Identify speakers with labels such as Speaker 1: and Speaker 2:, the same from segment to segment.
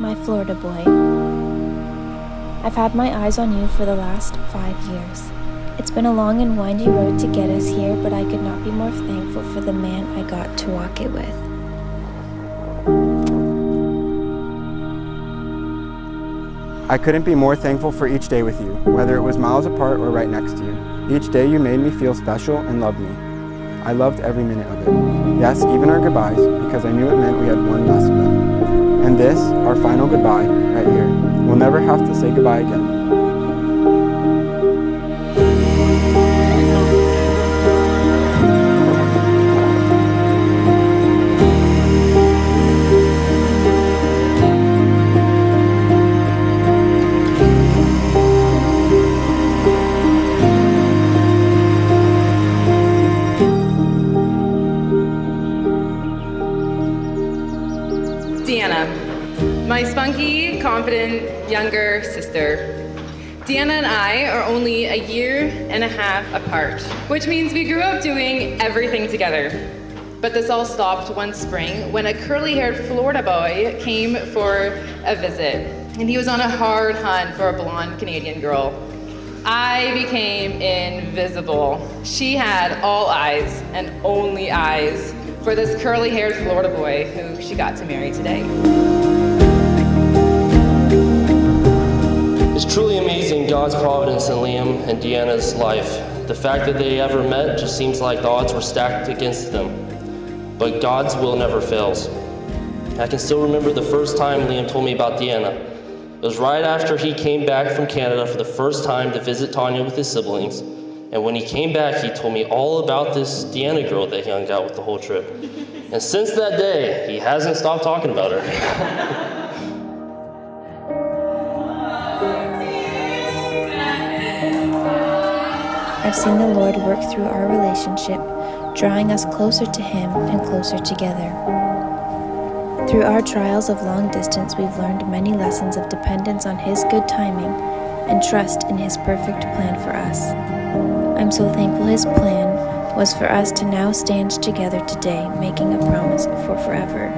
Speaker 1: my Florida boy. I've had my eyes on you for the last 5 years. It's been a long and windy road to get us here, but I could not be more thankful for the man I got to walk it with.
Speaker 2: I couldn't be more thankful for each day with you, whether it was miles apart or right next to you. Each day you made me feel special and loved me. I loved every minute of it. Yes, even our goodbyes, because I knew it meant we had one less to go. And this, our final goodbye, right here. We'll never have to say goodbye again.
Speaker 3: Deanna, my spunky, confident, younger sister. Deanna and I are only a year and a half apart, which means we grew up doing everything together. But this all stopped one spring when a curly-haired Florida boy came for a visit, and he was on a hard hunt for a blonde Canadian girl. I became invisible. She had all eyes and only eyes for this curly-haired Florida boy who she got to marry today.
Speaker 4: It's truly amazing God's providence in Liam and Deanna's life. The fact that they ever met just seems like the odds were stacked against them. But God's will never fails. I can still remember the first time Liam told me about Deanna. It was right after he came back from Canada for the first time to visit Tanya with his siblings. And when he came back, he told me all about this Deanna girl that he hung out with the whole trip. And since that day, he hasn't stopped talking about her.
Speaker 1: I've seen the Lord work through our relationship, drawing us closer to Him and closer together. Through our trials of long distance, we've learned many lessons of dependence on His good timing and trust in His perfect plan for us. I'm so thankful His plan was for us to now stand together today, making a promise for forever.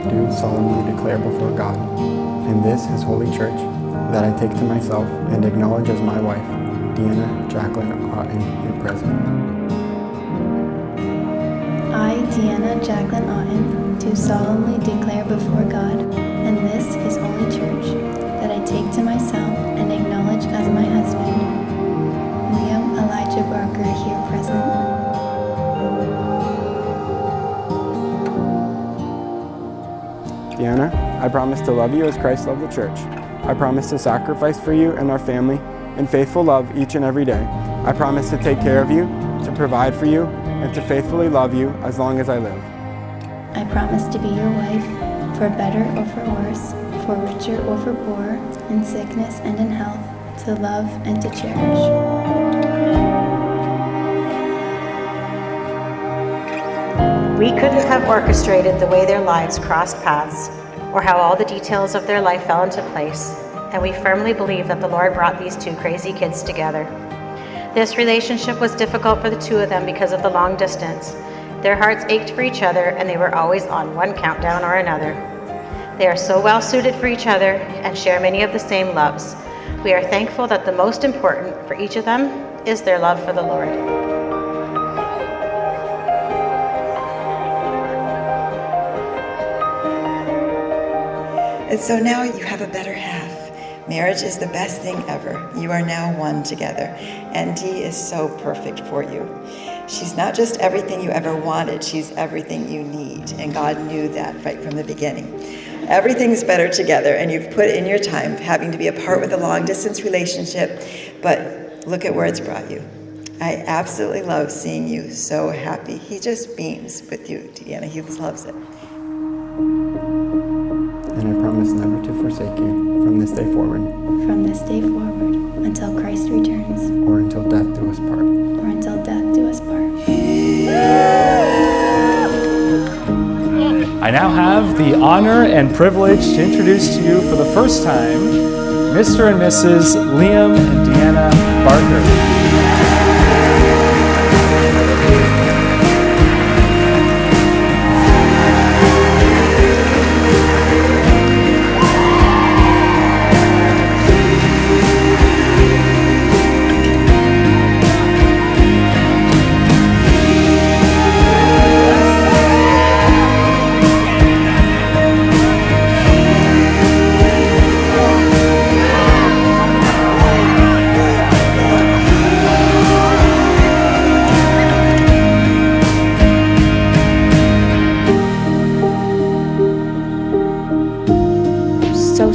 Speaker 2: Do solemnly declare before God, and this His holy church, that I take to myself and acknowledge as my wife, Deanna Jacqueline Otten, here present.
Speaker 5: I, Deanna Jacqueline Otten, do solemnly declare before God, and this His holy church, that I take to myself and acknowledge as my husband, Liam Elijah Barker, here present.
Speaker 2: Deanna, I promise to love you as Christ loved the church. I promise to sacrifice for you and our family in faithful love each and every day. I promise to take care of you, to provide for you, and to faithfully love you as long as I live.
Speaker 5: I promise to be your wife, for better or for worse, for richer or for poorer, in sickness and in health, to love and to cherish.
Speaker 6: We couldn't have orchestrated the way their lives crossed paths or how all the details of their life fell into place, and we firmly believe that the Lord brought these two crazy kids together. This relationship was difficult for the two of them because of the long distance. Their hearts ached for each other, and they were always on one countdown or another. They are so well suited for each other and share many of the same loves. We are thankful that the most important for each of them is their love for the Lord.
Speaker 7: And so now you have a better half. Marriage is the best thing ever. You are now one together, and Dee is so perfect for you. She's not just everything you ever wanted, she's everything you need, and God knew that right from the beginning. Everything's better together, and you've put in your time having to be apart with a long-distance relationship, but look at where it's brought you. I absolutely love seeing you so happy. He just beams with you, Deanna. He loves it.
Speaker 2: and I promise never to forsake you from this day forward,
Speaker 5: from this day forward, until Christ returns,
Speaker 2: or until death do us part.
Speaker 5: or until death do us part.
Speaker 8: I now have the honor and privilege to introduce to you for the first time, Mr. and Mrs. Liam and Deanna Barker.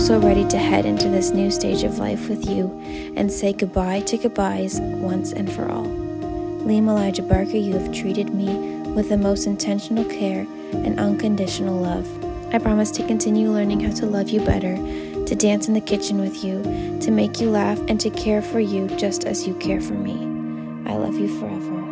Speaker 1: So ready to head into this new stage of life with you and say goodbye to goodbyes once and for all. Liam Elijah Barker, you have treated me with the most intentional care and unconditional love. I promise to continue learning how to love you better, to dance in the kitchen with you, to make you laugh, and to care for you just as you care for me. I love you forever.